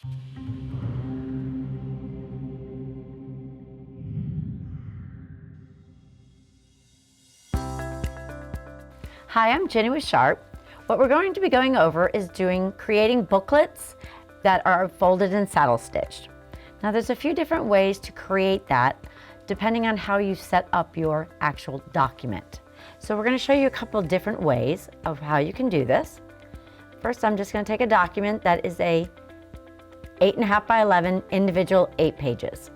Hi, I'm Jenny with Sharp. What we're going to be going over is creating booklets that are folded and saddle stitched. Now there's a few different ways to create that depending on how you set up your actual document. So we're going to show you a couple of different ways of how you can do this. First, I'm just going to take a document that is a 8.5 by 11 individual 8 pages.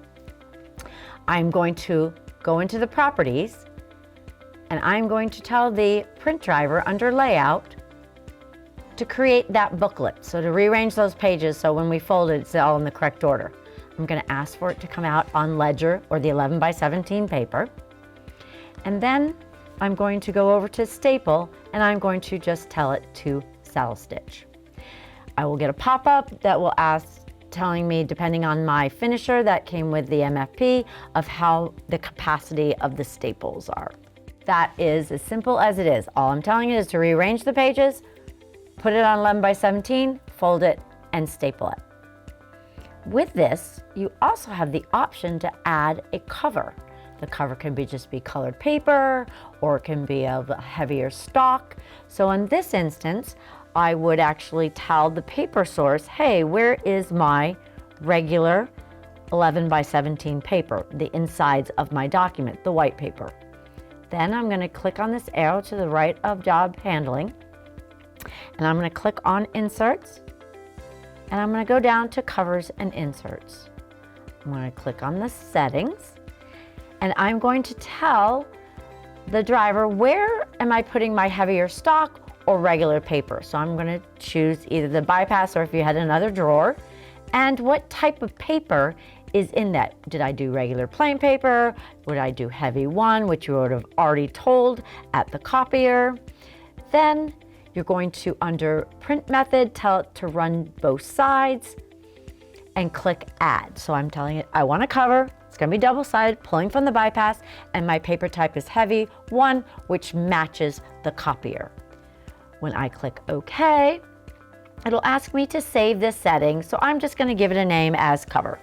I'm going to go into the properties and I'm going to tell the print driver under layout to create that booklet. So to rearrange those pages so when we fold it, it's all in the correct order. I'm going to ask for it to come out on ledger or the 11 by 17 paper. And then I'm going to go over to staple and I'm going to just tell it to saddle stitch. I will get a pop-up that will ask, telling me, depending on my finisher that came with the MFP, of how the capacity of the staples are. That is as simple as it is. All I'm telling you is to rearrange the pages, put it on 11 by 17, fold it, and staple it. With this, you also have the option to add a cover. The cover can just be colored paper, or it can be of a heavier stock. So in this instance, I would actually tell the paper source, hey, where is my regular 11 by 17 paper, the insides of my document, the white paper. Then I'm going to click on this arrow to the right of job handling, and I'm going to click on inserts, and I'm going to go down to covers and inserts. I'm going to click on the settings, and I'm going to tell the driver where am I putting my heavier stock or regular paper. So I'm going to choose either the bypass or if you had another drawer, and what type of paper is in that. Did I do regular plain paper? Would I do heavy one, which you would have already told at the copier? Then you're going to, under print method, tell it to run both sides and click add. So I'm telling it I want a cover. It's going to be double-sided, pulling from the bypass, and my paper type is heavy one, which matches the copier. When I click OK, it'll ask me to save this setting, so I'm just going to give it a name as cover.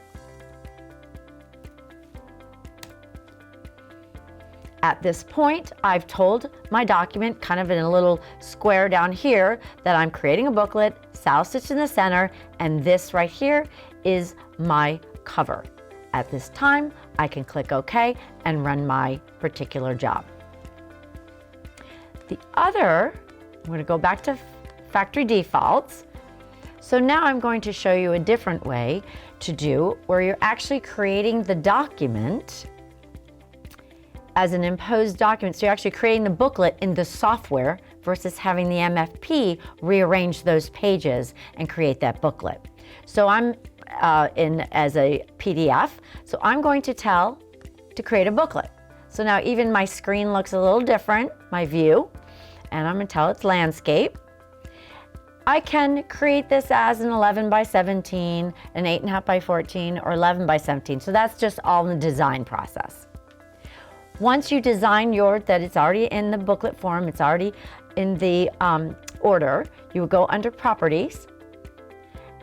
At this point, I've told my document, kind of in a little square down here, that I'm creating a booklet, saddle stitch in the center, and this right here is my cover. At this time, I can click OK and run my particular job. I'm going to go back to factory defaults. So now I'm going to show you a different way to do where you're actually creating the document as an imposed document. So you're actually creating the booklet in the software versus having the MFP rearrange those pages and create that booklet. So I'm in as a PDF. So I'm going to tell to create a booklet. So now even my screen looks a little different, my view, and I'm going to tell it's landscape. I can create this as an 11 by 17, an 8.5 by 14, or 11 by 17. So that's just all in the design process. Once you design that it's already in the booklet form, it's already in the order, you will go under properties.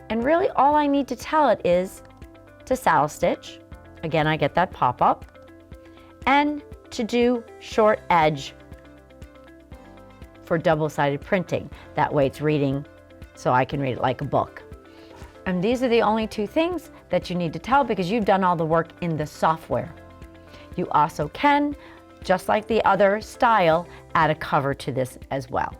And really all I need to tell it is to saddle stitch. Again, I get that pop-up. And to do short edge for double-sided printing. That way it's reading, so I can read it like a book. And these are the only two things that you need to tell because you've done all the work in the software. You also can, just like the other style, add a cover to this as well.